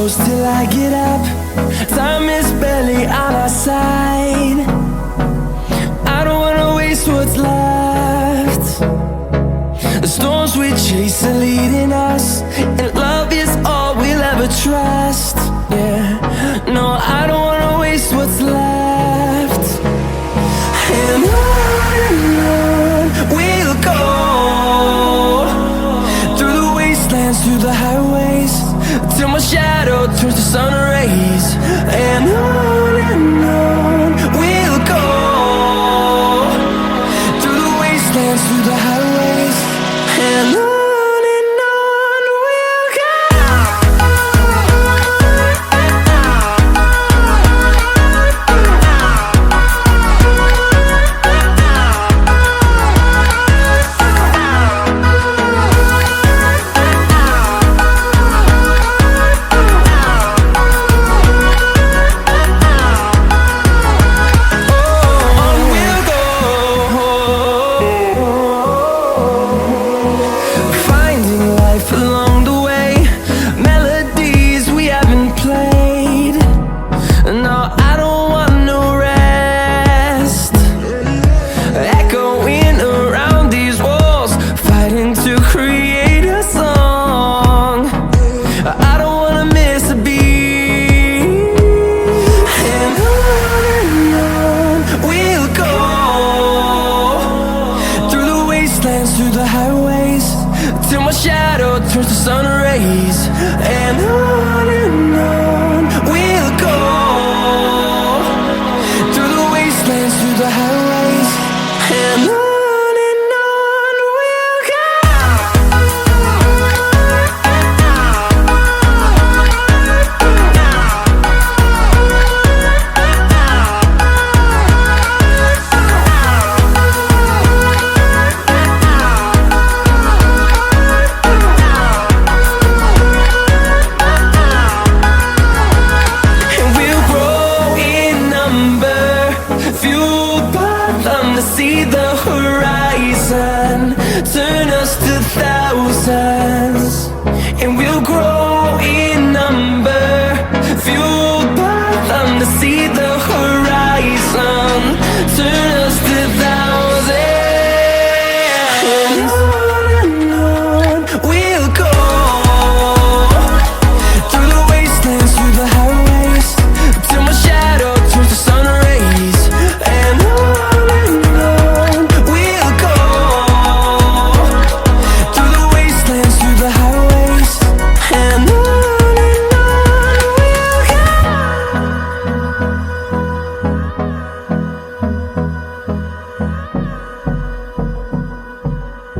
close till I get up. Time is barely on our side. I don't wanna waste what's left. The storms we chase are leading us, and love is all we'll ever trust. Yeah, no, I don't wanna waste what's left. And on we'll go, through the wastelands, through the highways, till my shadow turns to sun rays. And on we'll go, through the wastelands, through the highways, and on we'll go. Along the way, melodies we haven't played. No, I don't want no rest. Echoing around these walls, fighting to create a song. I don't wanna miss a beat. And on we'll go, through the wastelands, through the highways, till my shadow turns to sun rays. And on we'll go, through the wastelands, through the highways, and on we'll go. Fueled by them to see the horizon.